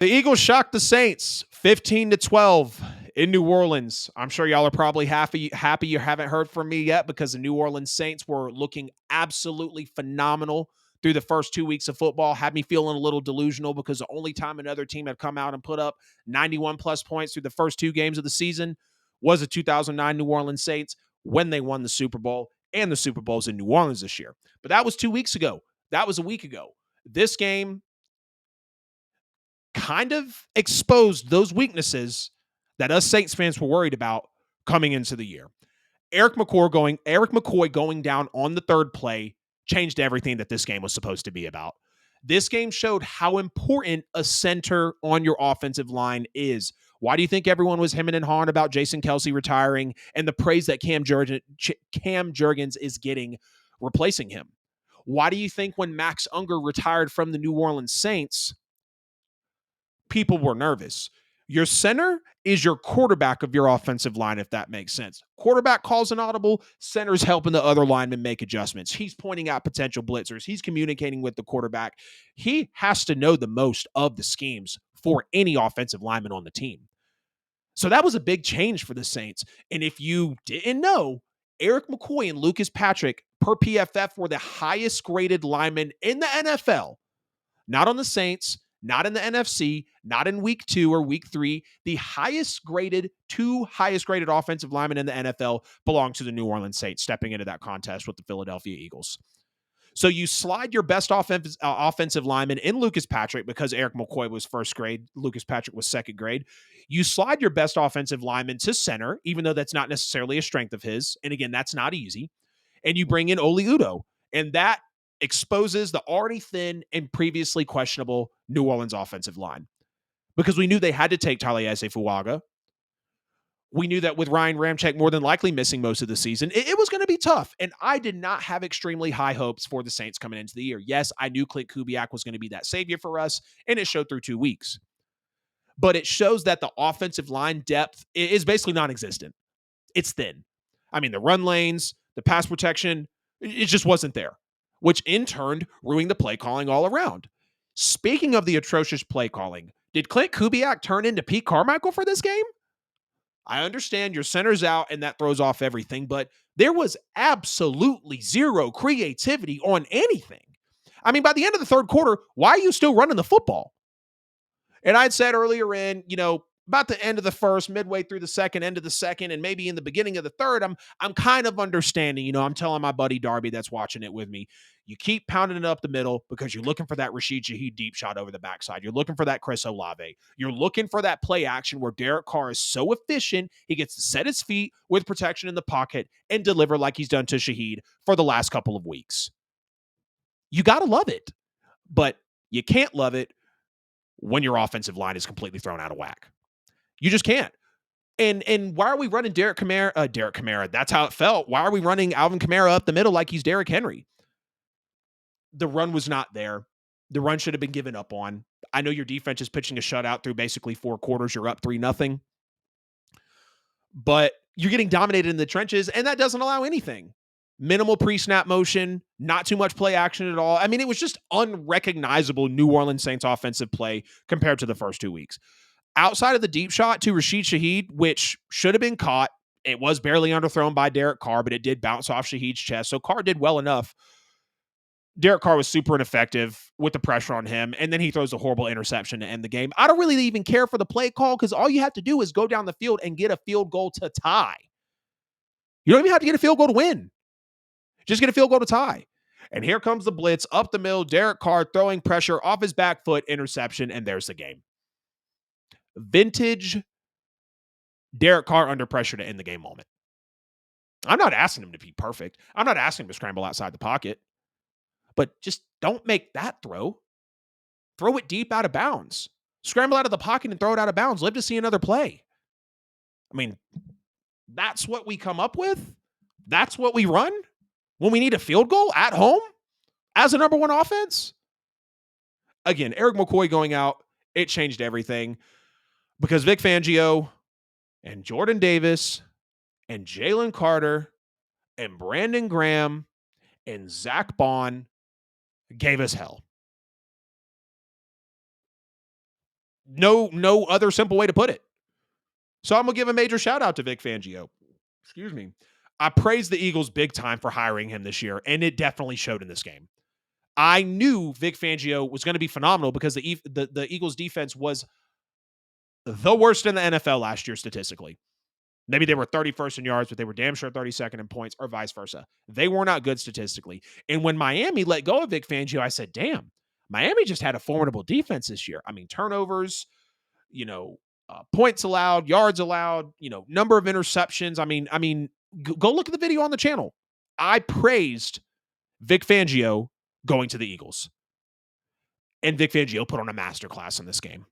The Eagles shocked the Saints 15-12 in New Orleans. I'm sure y'all are probably happy you haven't heard from me yet because the New Orleans Saints were looking absolutely phenomenal through the first 2 weeks of football. Had me feeling a little delusional because the only time another team had come out and put up 91 plus points through the first 2 games of the season was the 2009 New Orleans Saints when they won the Super Bowl, and the Super Bowl's in New Orleans this year. But that was 2 weeks ago. That was a week ago. This game kind of exposed those weaknesses that us Saints fans were worried about coming into the year. Eric McCoy going down on the third play changed everything that this game was supposed to be about. This game showed how important a center on your offensive line is. Why do you think everyone was hemming and hawing about Jason Kelce retiring and the praise that Cam Jurgens is getting replacing him? Why do you think when Max Unger retired from the New Orleans Saints, people were nervous? Your center is your quarterback of your offensive line, if that makes sense. Quarterback calls an audible, center's helping the other linemen make adjustments. He's pointing out potential blitzers. He's communicating with the quarterback. He has to know the most of the schemes for any offensive lineman on the team. So that was a big change for the Saints. And if you didn't know, Eric McCoy and Lucas Patrick per PFF were the highest graded linemen in the NFL. Not on the Saints, not in the NFC, not in week 2 or week 3. The two highest graded offensive linemen in the NFL belong to the New Orleans Saints, stepping into that contest with the Philadelphia Eagles. So you slide your best offensive lineman in Lucas Patrick because Eric McCoy was first grade, Lucas Patrick was second grade. You slide your best offensive lineman to center, even though that's not necessarily a strength of his. And again, that's not easy. And you bring in Oli Udoh. And that exposes the already thin and previously questionable New Orleans offensive line. Because we knew they had to take Taliese Fuaga. We knew that with Ryan Ramczyk more than likely missing most of the season, it was going to be tough. And I did not have extremely high hopes for the Saints coming into the year. Yes, I knew Klint Kubiak was going to be that savior for us, and it showed through 2 weeks. But it shows that the offensive line depth is basically non-existent. It's thin. I mean, the run lanes, the pass protection, it just wasn't there, which in turn ruined the play calling all around. Speaking of the atrocious play calling, did Klint Kubiak turn into Pete Carmichael for this game? I understand your center's out and that throws off everything, but there was absolutely zero creativity on anything. I mean, by the end of the third quarter, why are you still running the football? And I'd said earlier in, about the end of the first, midway through the second, end of the second, and maybe in the beginning of the third, I'm kind of understanding. I'm telling my buddy Darby that's watching it with me, you keep pounding it up the middle because you're looking for that Rashid Shaheed deep shot over the backside. You're looking for that Chris Olave. You're looking for that play action where Derek Carr is so efficient, he gets to set his feet with protection in the pocket and deliver like he's done to Shaheed for the last couple of weeks. You got to love it, but you can't love it when your offensive line is completely thrown out of whack. You just can't. And why are we running Derek Kamara? That's how it felt. Why are we running Alvin Kamara up the middle like he's Derrick Henry? The run was not there. The run should have been given up on. I know your defense is pitching a shutout through basically 4 quarters. You're up 3-0. But you're getting dominated in the trenches, and that doesn't allow anything. Minimal pre-snap motion, not too much play action at all. I mean, it was just unrecognizable New Orleans Saints offensive play compared to the first 2 weeks. Outside of the deep shot to Rashid Shaheed, which should have been caught, it was barely underthrown by Derek Carr, but it did bounce off Shaheed's chest. So Carr did well enough. Derek Carr was super ineffective with the pressure on him, and then he throws a horrible interception to end the game. I don't really even care for the play call because all you have to do is go down the field and get a field goal to tie. You don't even have to get a field goal to win. Just get a field goal to tie. And here comes the blitz up the middle. Derek Carr throwing pressure off his back foot, interception, and there's the game. Vintage Derek Carr under pressure to end the game moment. I'm not asking him to be perfect. I'm not asking him to scramble outside the pocket. But just don't make that throw. Throw it deep out of bounds. Scramble out of the pocket and throw it out of bounds. Live to see another play. I mean, that's what we come up with. That's what we run when we need a field goal at home as a number one offense. Again, Eric McCoy going out, it changed everything because Vic Fangio and Jordan Davis and Jalen Carter and Brandon Graham and Zach Bond gave us hell. No other simple way to put it. So I'm going to give a major shout out to Vic Fangio. Excuse me. I praised the Eagles big time for hiring him this year, and it definitely showed in this game. I knew Vic Fangio was going to be phenomenal because the Eagles defense was the worst in the NFL last year statistically. Maybe they were 31st in yards, but they were damn sure 32nd in points, or vice versa. They were not good statistically. And when Miami let go of Vic Fangio, I said, damn, Miami just had a formidable defense this year. I mean, turnovers, points allowed, yards allowed, number of interceptions. I mean, go look at the video on the channel. I praised Vic Fangio going to the Eagles. And Vic Fangio put on a masterclass in this game.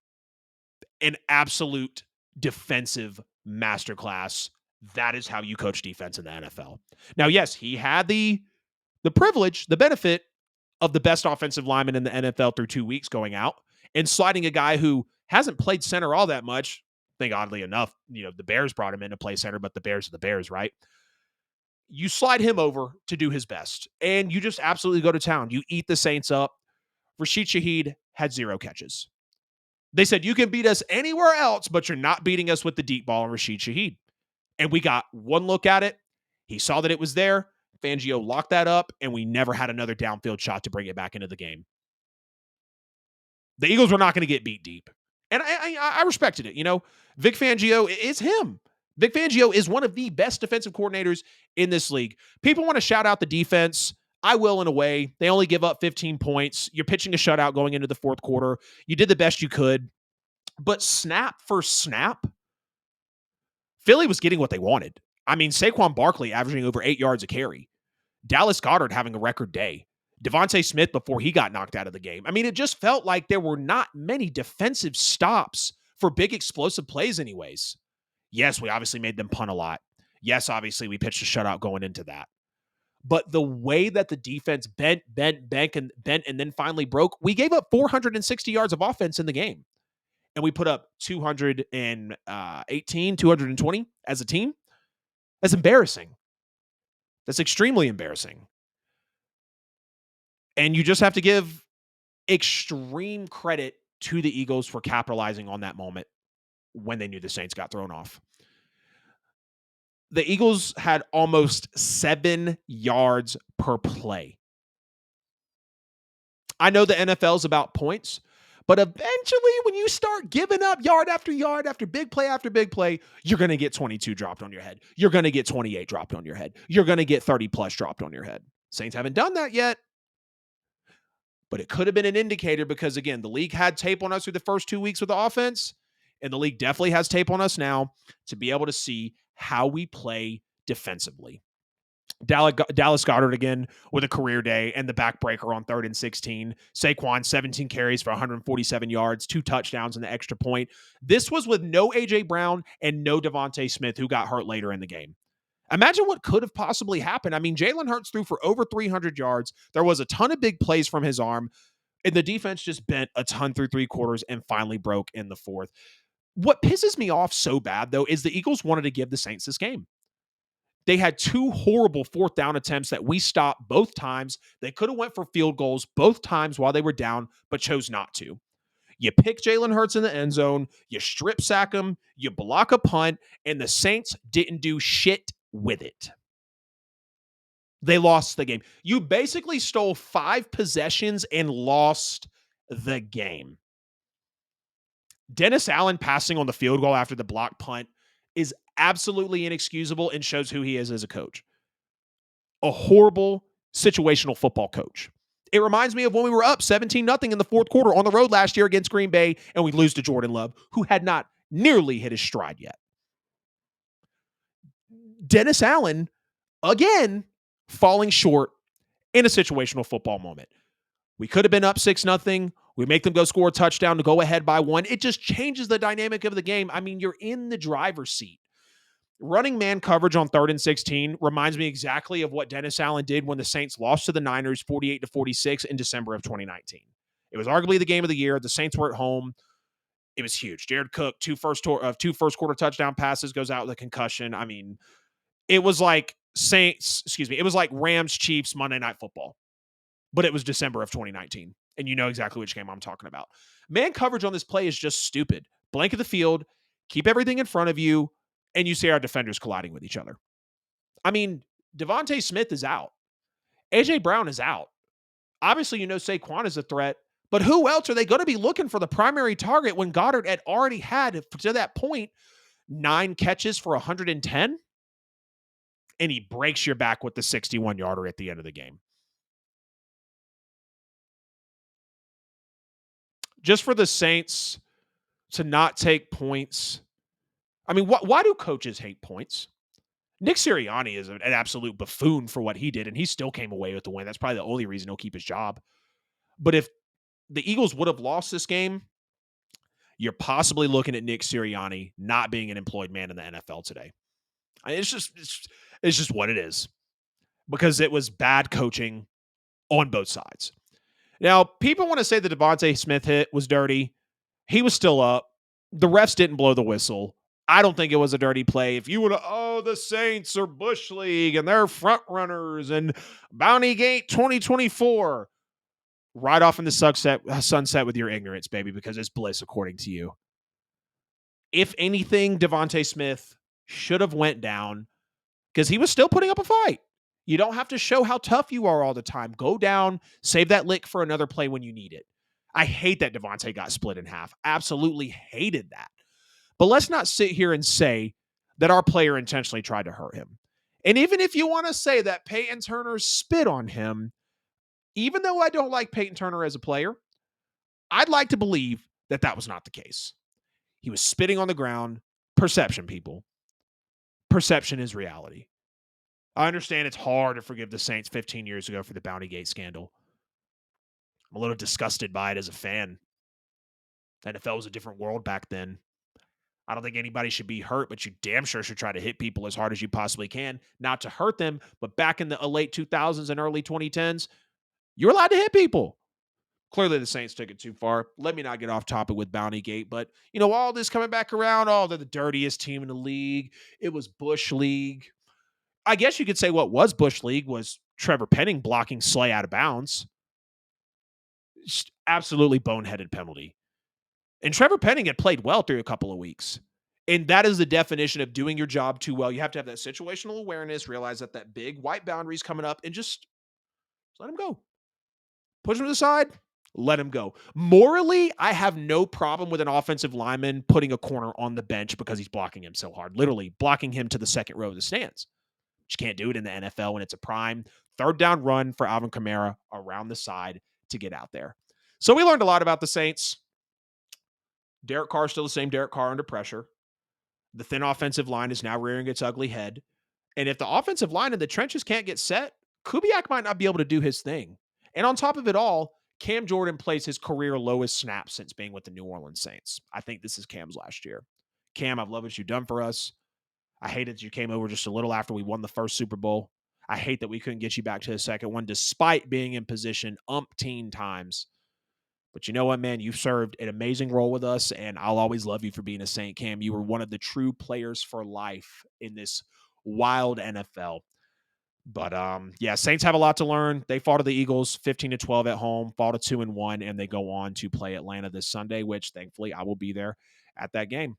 An absolute defensive masterclass. That is how you coach defense in the NFL. Now, yes, he had the privilege, the benefit of the best offensive lineman in the NFL through 2 weeks going out and sliding a guy who hasn't played center all that much. I think oddly enough, the Bears brought him in to play center, but the Bears are the Bears, right? You slide him over to do his best, and you just absolutely go to town. You eat the Saints up. Rashid Shaheed had 0 catches. They said, you can beat us anywhere else, but you're not beating us with the deep ball and Rashid Shaheed. And we got one look at it. He saw that it was there. Fangio locked that up, and we never had another downfield shot to bring it back into the game. The Eagles were not going to get beat deep. And I respected it. Vic Fangio is him. Vic Fangio is one of the best defensive coordinators in this league. People want to shout out the defense. I will in a way. They only give up 15 points. You're pitching a shutout going into the fourth quarter. You did the best you could. But snap for snap, Philly was getting what they wanted. I mean, Saquon Barkley averaging over 8 yards a carry. Dallas Goedert having a record day. Devontae Smith before he got knocked out of the game. I mean, it just felt like there were not many defensive stops for big explosive plays anyways. Yes, we obviously made them punt a lot. Yes, obviously we pitched a shutout going into that. But the way that the defense bent, and then finally broke, we gave up 460 yards of offense in the game. And we put up 218, 220 as a team. That's embarrassing. That's extremely embarrassing. And you just have to give extreme credit to the Eagles for capitalizing on that moment when they knew the Saints got thrown off. The Eagles had almost 7 yards per play. I know the NFL is about points, but eventually when you start giving up yard after yard after big play, you're going to get 22 dropped on your head. You're going to get 28 dropped on your head. You're going to get 30 plus dropped on your head. Saints haven't done that yet. But it could have been an indicator because, again, the league had tape on us through the first 2 weeks with the offense, and the league definitely has tape on us now to be able to see how we play defensively. Dallas Goedert again with a career day and the backbreaker on 3rd and 16. Saquon, 17 carries for 147 yards, 2 touchdowns and the extra point. This was with no A.J. Brown and no Devontae Smith, who got hurt later in the game. Imagine what could have possibly happened. I mean, Jalen Hurts threw for over 300 yards. There was a ton of big plays from his arm, and the defense just bent a ton through 3 quarters and finally broke in the 4th. What pisses me off so bad, though, is the Eagles wanted to give the Saints this game. They had 2 horrible 4th down attempts that we stopped both times. They could have went for field goals both times while they were down, but chose not to. You pick Jalen Hurts in the end zone, you strip sack him, you block a punt, and the Saints didn't do shit with it. They lost the game. You basically stole 5 possessions and lost the game. Dennis Allen passing on the field goal after the block punt is absolutely inexcusable and shows who he is as a coach. A horrible situational football coach. It reminds me of when we were up 17-0 in the 4th quarter on the road last year against Green Bay, and we lose to Jordan Love, who had not nearly hit his stride yet. Dennis Allen, again, falling short in a situational football moment. We could have been up 6-0. We make them go score a touchdown to go ahead by 1. It just changes the dynamic of the game. I mean, you're in the driver's seat. Running man coverage on 3rd and 16 reminds me exactly of what Dennis Allen did when the Saints lost to the Niners 48-46 in December of 2019. It was arguably the game of the year. The Saints were at home. It was huge. Jared Cook, 2 first quarter touchdown passes, goes out with a concussion. I mean, it was like it was like Rams Chiefs Monday Night Football, but it was December of 2019. And you know exactly which game I'm talking about. Man coverage on this play is just stupid. Blanket the field, keep everything in front of you, and you see our defenders colliding with each other. I mean, Devontae Smith is out. AJ Brown is out. Obviously, you know Saquon is a threat, but who else are they going to be looking for the primary target when Goddard had already had, to that point, 9 catches for 110? And he breaks your back with the 61-yarder at the end of the game. Just for the Saints to not take points. I mean, why do coaches hate points? Nick Sirianni is an absolute buffoon for what he did, and he still came away with the win. That's probably the only reason he'll keep his job. But if the Eagles would have lost this game, you're possibly looking at Nick Sirianni not being an employed man in the NFL today. It's just what it is, because it was bad coaching on both sides. Now, people want to say the Devontae Smith hit was dirty. He was still up. The refs didn't blow the whistle. I don't think it was a dirty play. If you would have, the Saints are Bush League and they're front runners and Bounty Gate 2024, right off in the sunset with your ignorance, baby, because it's bliss according to you. If anything, Devontae Smith should have went down because he was still putting up a fight. You don't have to show how tough you are all the time. Go down, save that lick for another play when you need it. I hate that Devontae got split in half. Absolutely hated that. But let's not sit here and say that our player intentionally tried to hurt him. And even if you want to say that Peyton Turner spit on him, even though I don't like Peyton Turner as a player, I'd like to believe that that was not the case. He was spitting on the ground. Perception, people. Perception is reality. I understand it's hard to forgive the Saints 15 years ago for the Bounty Gate scandal. I'm a little disgusted by it as a fan. The NFL was a different world back then. I don't think anybody should be hurt, but you damn sure should try to hit people as hard as you possibly can. Not to hurt them, but back in the late 2000s and early 2010s, you're allowed to hit people. Clearly, the Saints took it too far. Let me not get off topic with Bounty Gate, but, all this coming back around, they're the dirtiest team in the league. It was Bush League. I guess you could say what was Bush League was Trevor Penning blocking Slay out of bounds. Just absolutely boneheaded penalty. And Trevor Penning had played well through a couple of weeks. And that is the definition of doing your job too well. You have to have that situational awareness, realize that big white boundary is coming up, and just let him go. Push him to the side, let him go. Morally, I have no problem with an offensive lineman putting a corner on the bench because he's blocking him so hard. Literally blocking him to the second row of the stands. You can't do it in the NFL when it's a prime third down run for Alvin Kamara around the side to get out there. So we learned a lot about the Saints. Derek Carr is still the same Derek Carr under pressure. The thin offensive line is now rearing its ugly head. And if the offensive line in the trenches can't get set, Kubiak might not be able to do his thing. And on top of it all, Cam Jordan plays his career lowest snap since being with the New Orleans Saints. I think this is Cam's last year. Cam, I've loved what you've done for us. I hate that you came over just a little after we won the first Super Bowl. I hate that we couldn't get you back to the second one, despite being in position umpteen times. But you know what, man? You've served an amazing role with us, and I'll always love you for being a Saint, Cam. You were one of the true players for life in this wild NFL. But Saints have a lot to learn. They fall to the Eagles 15-12 at home, fall to 2-1, and they go on to play Atlanta this Sunday, which thankfully I will be there at that game.